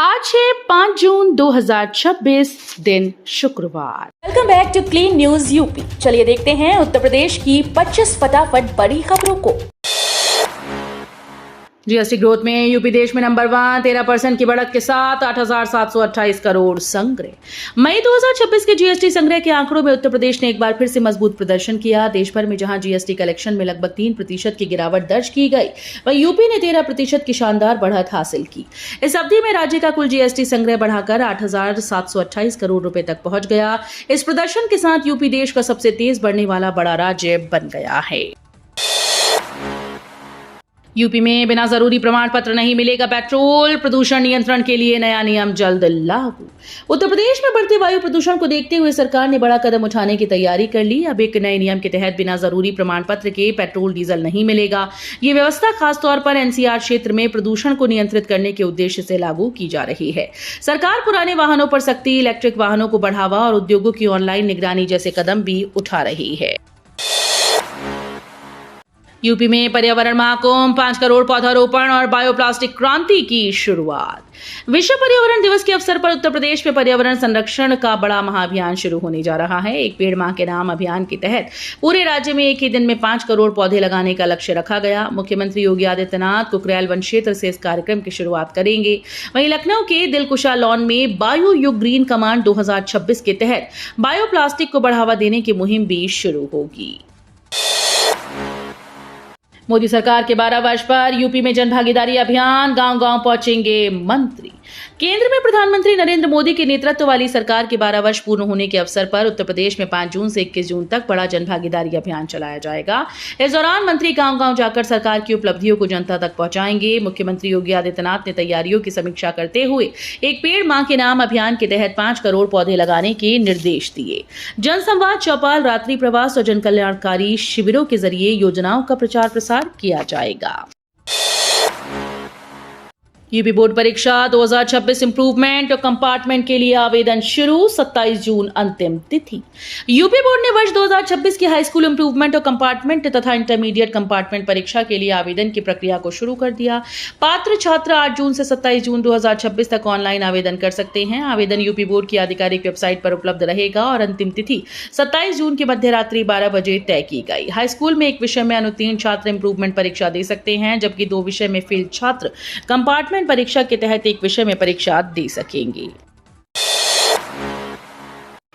आज है 5 जून 2026 दिन शुक्रवार। Welcome back to clean news UP. चलिए देखते हैं उत्तर प्रदेश की 25 फटाफट बड़ी खबरों को। जीएसटी ग्रोथ में यूपी देश में नंबर 1, 13% की बढ़त के साथ 8,728 करोड़ संग्रह। मई 2026 के जीएसटी संग्रह के आंकड़ों में उत्तर प्रदेश ने एक बार फिर से मजबूत प्रदर्शन किया। देश भर में जहां जीएसटी कलेक्शन में लगभग 3% की गिरावट दर्ज की गई, वहीं यूपी ने 13% की शानदार बढ़त हासिल की। इस अवधि में राज्य का कुल जीएसटी संग्रह बढ़ाकर 8,728 करोड़ रुपए तक पहुंच गया। इस प्रदर्शन के साथ यूपी देश का सबसे तेज बढ़ने वाला बड़ा राज्य बन गया है। यूपी में बिना जरूरी प्रमाण पत्र नहीं मिलेगा पेट्रोल, प्रदूषण नियंत्रण के लिए नया नियम जल्द लागू। उत्तर प्रदेश में बढ़ते वायु प्रदूषण को देखते हुए सरकार ने बड़ा कदम उठाने की तैयारी कर ली। अब एक नए नियम के तहत बिना जरूरी प्रमाण पत्र के पेट्रोल डीजल नहीं मिलेगा। ये व्यवस्था खासतौर पर एनसीआर क्षेत्र में प्रदूषण को नियंत्रित करने के उद्देश्य से लागू की जा रही है। सरकार पुराने वाहनों पर सख्ती, इलेक्ट्रिक वाहनों को बढ़ावा और उद्योगों की ऑनलाइन निगरानी जैसे कदम भी उठा रही है। यूपी में पर्यावरण महाकुंभ, 5 करोड़ पौधारोपण और बायोप्लास्टिक क्रांति की शुरुआत। विश्व पर्यावरण दिवस के अवसर पर उत्तर प्रदेश में पर्यावरण संरक्षण का बड़ा महाअभियान शुरू होने जा रहा है। एक पेड़ माह के नाम अभियान के तहत पूरे राज्य में एक ही दिन में 5 करोड़ पौधे लगाने का लक्ष्य रखा गया। मुख्यमंत्री योगी आदित्यनाथ कुकरेल वन क्षेत्र से इस कार्यक्रम की शुरुआत करेंगे। वहीं लखनऊ के दिलकुशा लॉन में बायो युग ग्रीन कमांड 2026 के तहत बायोप्लास्टिक को बढ़ावा देने की मुहिम भी शुरू होगी। मोदी सरकार के 12 वर्ष पर यूपी में जनभागीदारी अभियान, गांव-गांव पहुंचेंगे मंत्री। केंद्र में प्रधानमंत्री नरेंद्र मोदी के नेतृत्व वाली सरकार के 12 वर्ष पूर्ण होने के अवसर पर उत्तर प्रदेश में 5 जून से 21 जून तक बड़ा जनभागीदारी अभियान चलाया जाएगा। इस दौरान मंत्री गांव-गांव जाकर सरकार की उपलब्धियों को जनता तक पहुंचाएंगे। मुख्यमंत्री योगी आदित्यनाथ ने तैयारियों की समीक्षा करते हुए एक पेड़ माह के नाम अभियान के तहत 5 करोड़ पौधे लगाने के निर्देश दिए। जनसंवाद, चौपाल, रात्रि प्रवास और जनकल्याणकारी शिविरों के जरिए योजनाओं का प्रचार प्रसार किया जाएगा। यूपी बोर्ड परीक्षा 2026 इंप्रूवमेंट और कंपार्टमेंट के लिए आवेदन शुरू, 27 जून अंतिम तिथि। यूपी बोर्ड ने वर्ष 2026 की हाई स्कूल इंप्रूवमेंट और कंपार्टमेंट तथा इंटरमीडिएट कंपार्टमेंट परीक्षा के लिए आवेदन की प्रक्रिया को शुरू कर दिया। पात्र छात्र 8 जून से 27 जून 2026 तक ऑनलाइन आवेदन कर सकते हैं। आवेदन यूपी बोर्ड की आधिकारिक वेबसाइट पर उपलब्ध रहेगा और अंतिम तिथि 27 जून की मध्य रात्रि 12 बजे तय की गई। हाई स्कूल में एक विषय में अनुत्तीर्ण छात्र इंप्रूवमेंट परीक्षा दे सकते हैं, जबकि 2 विषय में फेल छात्र कंपार्टमेंट परीक्षा के तहत एक विषय में परीक्षा दे सकेंगे।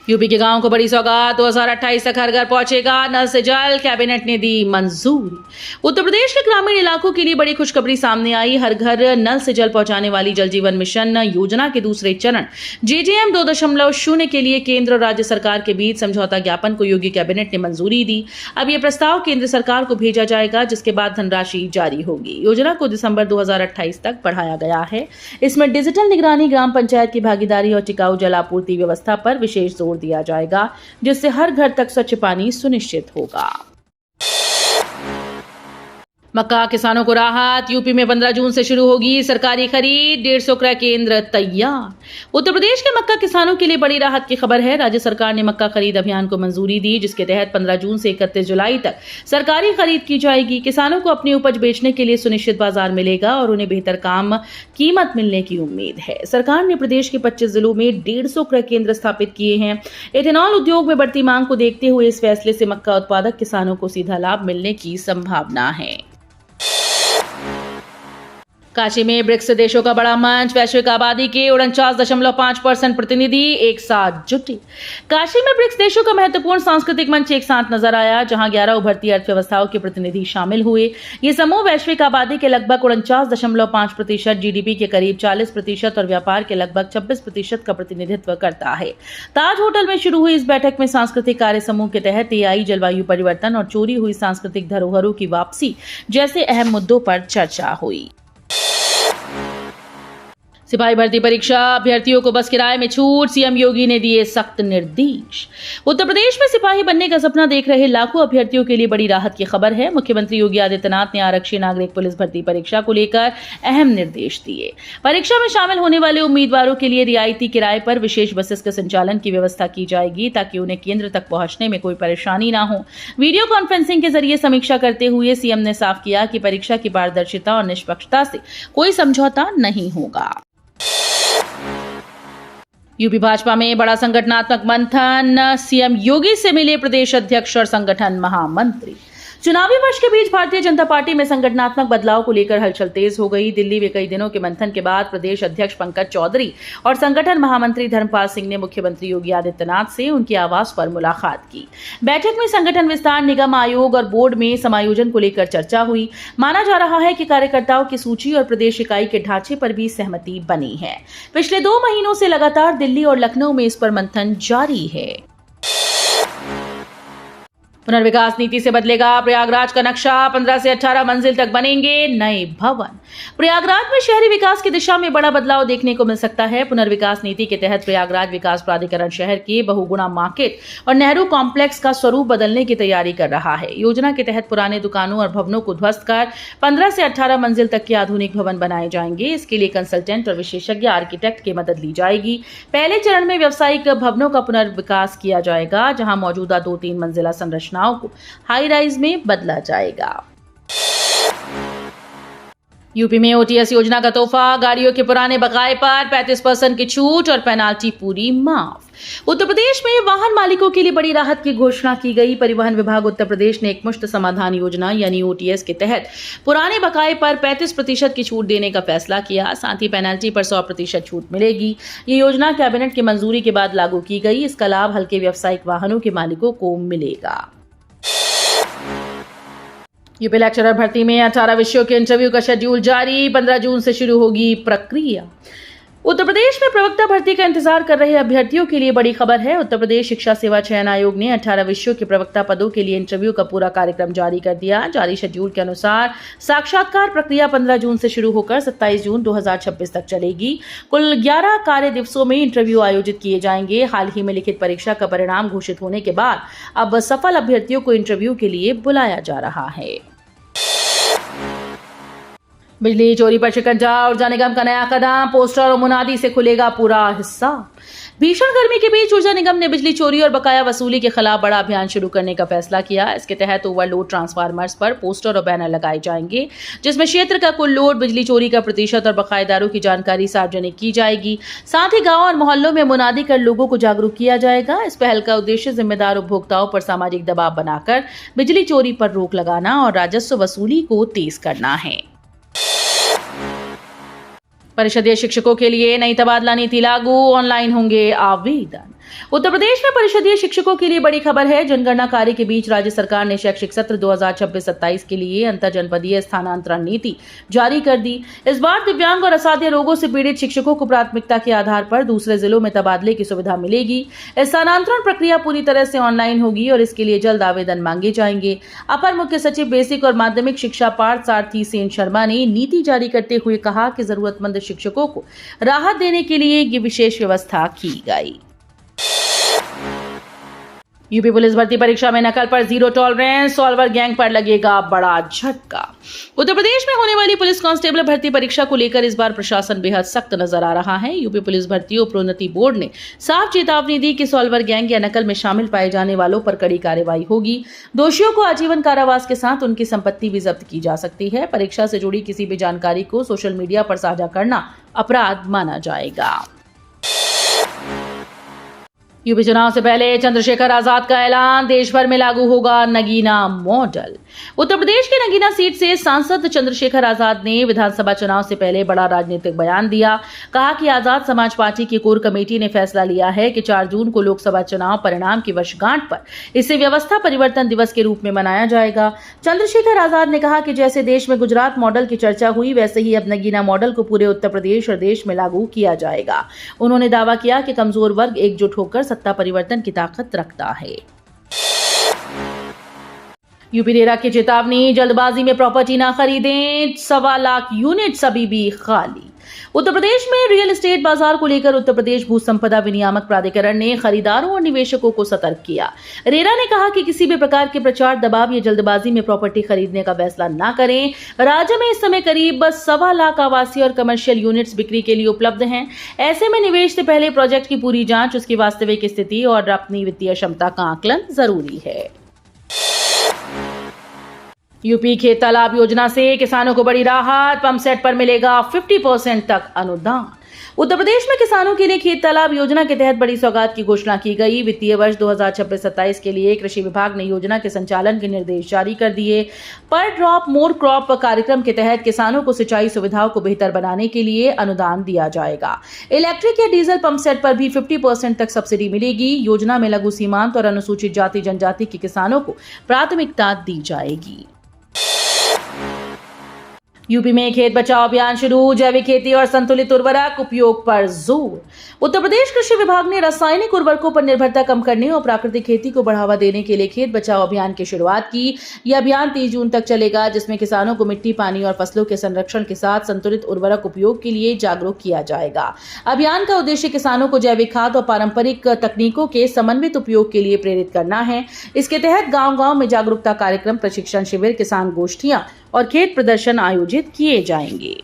यूपी के गांव को बड़ी सौगात, 2028 तक हर घर पहुंचेगा नल से जल, कैबिनेट ने दी मंजूरी। उत्तर प्रदेश के ग्रामीण इलाकों के लिए बड़ी खुशखबरी सामने आई। हर घर नल से जल पहुंचाने वाली जल जीवन मिशन योजना के दूसरे चरण JJM 2.0 के लिए केंद्र और राज्य सरकार के बीच समझौता ज्ञापन को योगी कैबिनेट ने मंजूरी दी। अब यह प्रस्ताव केंद्र सरकार को भेजा जाएगा, जिसके बाद धनराशि जारी होगी। योजना को दिसंबर 2028 तक बढ़ाया गया है। इसमें डिजिटल निगरानी, ग्राम पंचायत की भागीदारी और टिकाऊ जल आपूर्ति व्यवस्था पर विशेष जोर दिया जाएगा, जिससे हर घर तक स्वच्छ पानी सुनिश्चित होगा। मक्का किसानों को राहत, यूपी में 15 जून से शुरू होगी सरकारी खरीद, 150 क्रय केंद्र तैयार। उत्तर प्रदेश के मक्का किसानों के लिए बड़ी राहत की खबर है। राज्य सरकार ने मक्का खरीद अभियान को मंजूरी दी, जिसके तहत 15 जून से 31 जुलाई तक सरकारी खरीद की जाएगी। किसानों को अपनी उपज बेचने के लिए सुनिश्चित बाजार मिलेगा और उन्हें बेहतर कीमत मिलने की उम्मीद है। सरकार ने प्रदेश के 25 जिलों में 150 क्रय केंद्र स्थापित किए हैं। एथेनॉल उद्योग में बढ़ती मांग को देखते हुए इस फैसले से मक्का उत्पादक किसानों को सीधा लाभ मिलने की संभावना है। काशी में ब्रिक्स देशों का बड़ा मंच, वैश्विक आबादी के 49.5% प्रतिनिधि एक साथ जुटे। काशी में ब्रिक्स देशों का महत्वपूर्ण सांस्कृतिक मंच एक साथ नजर आया, जहां 11 उभरती अर्थव्यवस्थाओं के प्रतिनिधि शामिल हुए। ये समूह वैश्विक आबादी के लगभग 49.5%, जीडीपी के करीब 40% और व्यापार के लगभग 26% का प्रतिनिधित्व करता है। ताज होटल में शुरू हुई इस बैठक में सांस्कृतिक कार्य समूह के तहत AI, जलवायु परिवर्तन और चोरी हुई सांस्कृतिक धरोहरों की वापसी जैसे अहम मुद्दों पर चर्चा हुई। सिपाही भर्ती परीक्षा, अभ्यर्थियों को बस किराए में छूट, सीएम योगी ने दिए सख्त निर्देश। उत्तर प्रदेश में सिपाही बनने का सपना देख रहे लाखों अभ्यर्थियों के लिए बड़ी राहत की खबर है। मुख्यमंत्री योगी आदित्यनाथ ने आरक्षी नागरिक पुलिस भर्ती परीक्षा को लेकर अहम निर्देश दिए। परीक्षा में शामिल होने वाले उम्मीदवारों के लिए रियायती किराए पर विशेष बसेस के संचालन की व्यवस्था की जाएगी, ताकि उन्हें केंद्र तक पहुंचने में कोई परेशानी न हो। वीडियो कॉन्फ्रेंसिंग के जरिए समीक्षा करते हुए सीएम ने साफ किया कि परीक्षा की पारदर्शिता और निष्पक्षता से कोई समझौता नहीं होगा। यूपी भाजपा में बड़ा संगठनात्मक मंथन, सीएम योगी से मिले प्रदेश अध्यक्ष और संगठन महामंत्री। चुनावी वर्ष के बीच भारतीय जनता पार्टी में संगठनात्मक बदलाव को लेकर हलचल तेज हो गई। दिल्ली में कई दिनों के मंथन के बाद प्रदेश अध्यक्ष पंकज चौधरी और संगठन महामंत्री धर्मपाल सिंह ने मुख्यमंत्री योगी आदित्यनाथ से उनके आवास पर मुलाकात की। बैठक में संगठन विस्तार, निगम आयोग और बोर्ड में समायोजन को लेकर चर्चा हुई। माना जा रहा है कि कार्यकर्ताओं की सूची और प्रदेश इकाई के ढांचे पर भी सहमति बनी है। पिछले 2 महीनों से लगातार दिल्ली और लखनऊ में इस पर मंथन जारी है। पुनर्विकास नीति से बदलेगा प्रयागराज का नक्शा, 15 से 18 मंजिल तक बनेंगे नए भवन। प्रयागराज में शहरी विकास की दिशा में बड़ा बदलाव देखने को मिल सकता है। पुनर्विकास नीति के तहत प्रयागराज विकास प्राधिकरण शहर के बहुगुणा मार्केट और नेहरू कॉम्प्लेक्स का स्वरूप बदलने की तैयारी कर रहा है। योजना के तहत पुराने दुकानों और भवनों को ध्वस्त कर 15 से 18 मंजिल तक के आधुनिक भवन बनाए जाएंगे। इसके लिए कंसल्टेंट और विशेषज्ञ आर्किटेक्ट की मदद ली जाएगी। पहले चरण में व्यावसायिक भवनों का पुनर्विकास किया जाएगा, जहां मौजूदा 2-3 मंजिला संरचना को हाई राइज में बदला जाएगा। यूपी में ओटीएस योजना का तोहफा, गाड़ियों के पुराने बकाए पर 35% की छूट और पेनाल्टी पूरी माफ। उत्तर प्रदेश में वाहन मालिकों के लिए बड़ी राहत की घोषणा की गई। परिवहन विभाग उत्तर प्रदेश ने एकमुश्त समाधान योजना यानी ओटीएस के तहत पुराने बकाए पर 35% की छूट देने का फैसला किया। साथ ही पेनाल्टी पर 100% छूट मिलेगी। ये योजना कैबिनेट की मंजूरी के बाद लागू की गई। इसका लाभ हल्के व्यावसायिक वाहनों के मालिकों को मिलेगा। यूपी लेक्चरर भर्ती में 18 विषयों के इंटरव्यू का शेड्यूल जारी, 15 जून से शुरू होगी प्रक्रिया। उत्तर प्रदेश में प्रवक्ता भर्ती का इंतजार कर रहे अभ्यर्थियों के लिए बड़ी खबर है। उत्तर प्रदेश शिक्षा सेवा चयन आयोग ने 18 विषयों के प्रवक्ता पदों के लिए इंटरव्यू का पूरा कार्यक्रम जारी कर दिया। जारी शेड्यूल के अनुसार साक्षात्कार प्रक्रिया 15 जून से शुरू होकर 27 जून 2026 तक चलेगी। कुल 11 कार्य दिवसों में इंटरव्यू आयोजित किए जाएंगे। हाल ही में लिखित परीक्षा का परिणाम घोषित होने के बाद अब सफल अभ्यर्थियों को इंटरव्यू के लिए बुलाया जा रहा है। बिजली चोरी पर शिकंजा और ऊर्जा निगम का नया कदम, पोस्टर और मुनादी से खुलेगा पूरा हिस्सा। भीषण गर्मी के बीच ऊर्जा निगम ने बिजली चोरी और बकाया वसूली के खिलाफ बड़ा अभियान शुरू करने का फैसला किया। इसके तहत ओवरलोड ट्रांसफार्मर्स पर पोस्टर और बैनर लगाए जाएंगे, जिसमें क्षेत्र का कुल लोड, बिजली चोरी का प्रतिशत और बकायेदारों की जानकारी सार्वजनिक की जाएगी। साथ ही गाँव और मोहल्लों में मुनादी कर लोगों को जागरूक किया जाएगा। इस पहल का उद्देश्य जिम्मेदार उपभोक्ताओं पर सामाजिक दबाव बनाकर बिजली चोरी पर रोक लगाना और राजस्व वसूली को तेज करना है। परिषदीय शिक्षकों के लिए नई तबादला नीति लागू, ऑनलाइन होंगे आवेदन। उत्तर प्रदेश में परिषदीय शिक्षकों के लिए बड़ी खबर है। जनगणना कार्य के बीच राज्य सरकार ने शैक्षिक सत्र 2026-27 के लिए अंतर जनपदीय स्थानांतरण नीति जारी कर दी। इस बार दिव्यांग और असाध्य रोगों से पीड़ित शिक्षकों को प्राथमिकता के आधार पर दूसरे जिलों में तबादले की सुविधा मिलेगी। स्थानांतरण प्रक्रिया पूरी तरह से ऑनलाइन होगी और इसके लिए जल्द आवेदन मांगे जाएंगे। अपर मुख्य सचिव बेसिक और माध्यमिक शिक्षा पार्थ सारथी सेन शर्मा ने नीति जारी करते हुए कहा कि जरूरतमंद शिक्षकों को राहत देने के लिए ये विशेष व्यवस्था की गई। यूपी पुलिस भर्ती परीक्षा में नकल पर जीरो टॉलरेंस, सॉल्वर गैंग पर लगेगा बड़ा झटका। उत्तर प्रदेश में होने वाली पुलिस कांस्टेबल भर्ती परीक्षा को लेकर इस बार प्रशासन बेहद सख्त नजर आ रहा है। यूपी पुलिस भर्ती और प्रोन्नति बोर्ड ने साफ चेतावनी दी कि सॉल्वर गैंग या नकल में शामिल पाए जाने वालों पर कड़ी कार्रवाई होगी। दोषियों को आजीवन कारावास के साथ उनकी संपत्ति भी जब्त की जा सकती है। परीक्षा से जुड़ी किसी भी जानकारी को सोशल मीडिया पर साझा करना अपराध माना जाएगा। यूपी चुनाव से पहले चंद्रशेखर आजाद का ऐलान, देश भर में लागू होगा नगीना मॉडल। उत्तर प्रदेश के नगीना सीट से सांसद चंद्रशेखर आजाद ने विधानसभा चुनाव से पहले बड़ा राजनीतिक बयान दिया। कहा कि आजाद समाज पार्टी की कोर कमेटी ने फैसला लिया है कि 4 जून को लोकसभा चुनाव परिणाम की वर्षगांठ पर इसे व्यवस्था परिवर्तन दिवस के रूप में मनाया जाएगा। चंद्रशेखर आजाद ने कहा कि जैसे देश में गुजरात मॉडल की चर्चा हुई, वैसे ही अब नगीना मॉडल को पूरे उत्तर प्रदेश और देश में लागू किया जाएगा। उन्होंने दावा किया कि कमजोर वर्ग एकजुट होकर सत्ता परिवर्तन की ताकत रखता है। यूपी रेरा की चेतावनी, जल्दबाजी में प्रॉपर्टी ना खरीदें, 1.25 लाख यूनिट्स अभी भी खाली। उत्तर प्रदेश में रियल एस्टेट बाजार को लेकर उत्तर प्रदेश भू संपदा विनियामक प्राधिकरण ने खरीदारों और निवेशकों को सतर्क किया। रेरा ने कहा कि किसी भी प्रकार के प्रचार, दबाव या जल्दबाजी में प्रॉपर्टी खरीदने का फैसला न करें। राज्य में इस समय करीब 1.25 लाख आवासीय और कमर्शियल यूनिट्स बिक्री के लिए उपलब्ध हैं। ऐसे में निवेश से पहले प्रोजेक्ट की पूरी जांच, उसकी वास्तविक स्थिति और अपनी वित्तीय क्षमता का आकलन जरूरी है। यूपी खेत तालाब योजना से किसानों को बड़ी राहत, पंप सेट पर मिलेगा 50% तक अनुदान। उत्तर प्रदेश में किसानों के लिए खेत तालाब योजना के तहत बड़ी सौगात की घोषणा की गई। वित्तीय वर्ष 2026-27 के लिए कृषि विभाग ने योजना के संचालन के निर्देश जारी कर दिए। पर ड्रॉप मोर क्रॉप कार्यक्रम के तहत किसानों को सिंचाई सुविधाओं को बेहतर बनाने के लिए अनुदान दिया जाएगा। इलेक्ट्रिक या डीजल पंप सेट पर भी 50% तक सब्सिडी मिलेगी। योजना में लघु सीमांत और अनुसूचित जाति जनजाति के किसानों को प्राथमिकता दी जाएगी। यूपी में खेत बचाओ अभियान शुरू, जैविक खेती और संतुलित उर्वरक उपयोग पर जोर। उत्तर प्रदेश कृषि विभाग ने रासायनिक उर्वरकों पर निर्भरता कम करने और प्राकृतिक खेती को बढ़ावा देने के लिए खेत बचाओ अभियान की शुरुआत की। यह अभियान 30 जून तक चलेगा, जिसमें किसानों को मिट्टी, पानी और फसलों के संरक्षण के साथ संतुलित उर्वरक उपयोग के लिए जागरूक किया जाएगा। अभियान का उद्देश्य किसानों को जैविक खाद और पारंपरिक तकनीकों के समन्वित उपयोग के लिए प्रेरित करना है। इसके तहत गांव-गांव में जागरूकता कार्यक्रम, प्रशिक्षण शिविर, किसान गोष्ठियां और खेत प्रदर्शन आयोजित किए जाएंगे।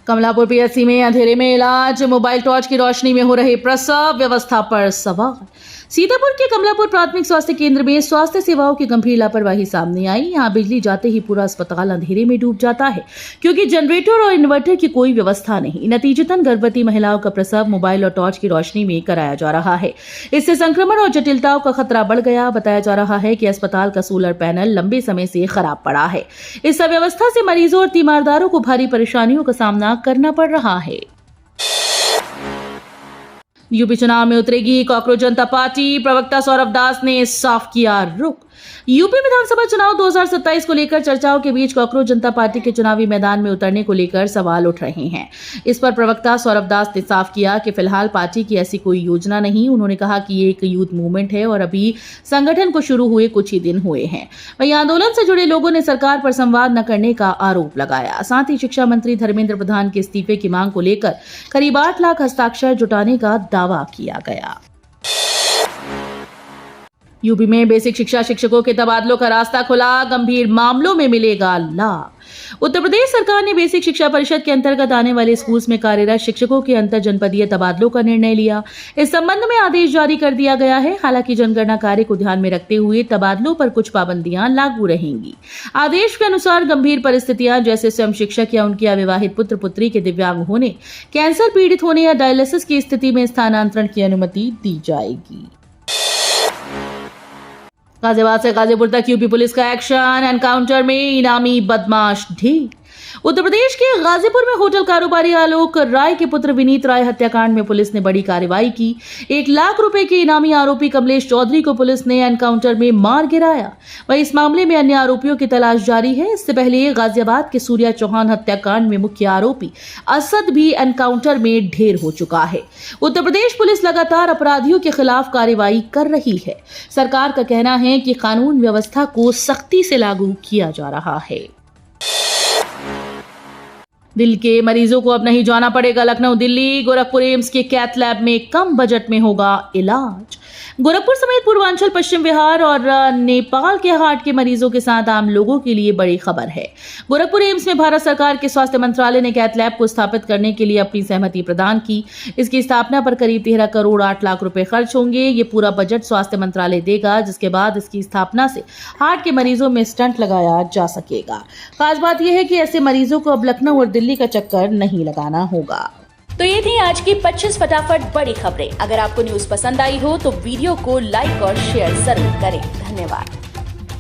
कमलापुर पीएचसी में अंधेरे में इलाज, मोबाइल टॉर्च की रोशनी में हो रहे प्रसव, व्यवस्था पर सवाल। सीतापुर के कमलापुर प्राथमिक स्वास्थ्य केंद्र में स्वास्थ्य सेवाओं की गंभीर लापरवाही सामने आई। यहां बिजली जाते ही पूरा अस्पताल अंधेरे में डूब जाता है, क्योंकि जनरेटर और इन्वर्टर की कोई व्यवस्था नहीं। नतीजतन गर्भवती महिलाओं का प्रसव मोबाइल और टॉर्च की रोशनी में कराया जा रहा है। इससे संक्रमण और जटिलताओं का खतरा बढ़ गया। बताया जा रहा है कि अस्पताल का सोलर पैनल लंबे समय से खराब पड़ा है। इस अव्यवस्था से मरीजों और तीमारदारों को भारी परेशानियों का सामना करना पड़ रहा है। यूपी चुनाव में उतरेगी कॉकरोच जनता पार्टी, प्रवक्ता सौरभ दास ने साफ किया रुख। यूपी विधानसभा चुनाव 2027 को लेकर चर्चाओं के बीच कॉकरोच जनता पार्टी के चुनावी मैदान में उतरने को लेकर सवाल उठ रहे हैं। इस पर प्रवक्ता सौरभ दास ने साफ किया कि फिलहाल पार्टी की ऐसी कोई योजना नहीं। उन्होंने कहा कि ये एक यूथ मूवमेंट है और अभी संगठन को शुरू हुए कुछ ही दिन हुए हैं। वहीं आंदोलन से जुड़े लोगों ने सरकार पर संवाद न करने का आरोप लगाया। साथ ही शिक्षा मंत्री धर्मेंद्र प्रधान के इस्तीफे की मांग को लेकर करीब 8 लाख हस्ताक्षर जुटाने का दावा किया गया। यूपी में बेसिक शिक्षा शिक्षकों के तबादलों का रास्ता खुला, गंभीर मामलों में मिलेगा लाभ। उत्तर प्रदेश सरकार ने बेसिक शिक्षा परिषद के अंतर्गत आने वाले स्कूल्स में कार्यरत शिक्षकों के अंतर जनपदीय तबादलों का निर्णय लिया। इस संबंध में आदेश जारी कर दिया गया है। हालांकि जनगणना कार्य को ध्यान में रखते हुए तबादलों पर कुछ पाबंदियां लागू रहेंगी। आदेश के अनुसार गंभीर परिस्थितियां जैसे स्वयं शिक्षक या उनके अविवाहित पुत्र पुत्री के दिव्यांग होने, कैंसर पीड़ित होने या डायलिसिस की स्थिति में स्थानांतरण की अनुमति दी जाएगी। गाजियाबाद से गाजीपुर तक यूपी पुलिस का एक्शन, एनकाउंटर में इनामी बदमाश ढेर। उत्तर प्रदेश के गाजीपुर में होटल कारोबारी आलोक राय के पुत्र विनीत राय हत्याकांड में पुलिस ने बड़ी कार्रवाई की। 1 लाख रुपए के इनामी आरोपी कमलेश चौधरी को पुलिस ने एनकाउंटर में मार गिराया। वहीं इस मामले में अन्य आरोपियों की तलाश जारी है। इससे पहले गाजियाबाद के सूर्या चौहान हत्याकांड में मुख्य आरोपी असद भी एनकाउंटर में ढेर हो चुका है। उत्तर प्रदेश पुलिस लगातार अपराधियों के खिलाफ कार्रवाई कर रही है। सरकार का कहना है कि कानून व्यवस्था को सख्ती से लागू किया जा रहा है। दिल के मरीजों को अब नहीं जाना पड़ेगा लखनऊ दिल्ली। गोरखपुर एम्स के कैथ लैब में कम बजट में होगा इलाज। गोरखपुर समेत पूर्वांचल, पश्चिम बिहार और नेपाल के हार्ट के मरीजों के साथ आम लोगों के लिए बड़ी खबर है। गोरखपुर एम्स में भारत सरकार के स्वास्थ्य मंत्रालय ने कैथ लैब को स्थापित करने के लिए अपनी सहमति प्रदान की। इसकी स्थापना पर करीब 13 करोड़ 8 लाख रुपए खर्च होंगे। ये पूरा बजट स्वास्थ्य मंत्रालय देगा, जिसके बाद इसकी स्थापना से हार्ट के मरीजों में स्टंट लगाया जा सकेगा। खास बात यह है कि ऐसे मरीजों को अब लखनऊ और दिल्ली का चक्कर नहीं लगाना होगा। तो ये थी आज की 25 फटाफट बड़ी खबरें। अगर आपको न्यूज पसंद आई हो तो वीडियो को लाइक और शेयर जरूर करें। धन्यवाद।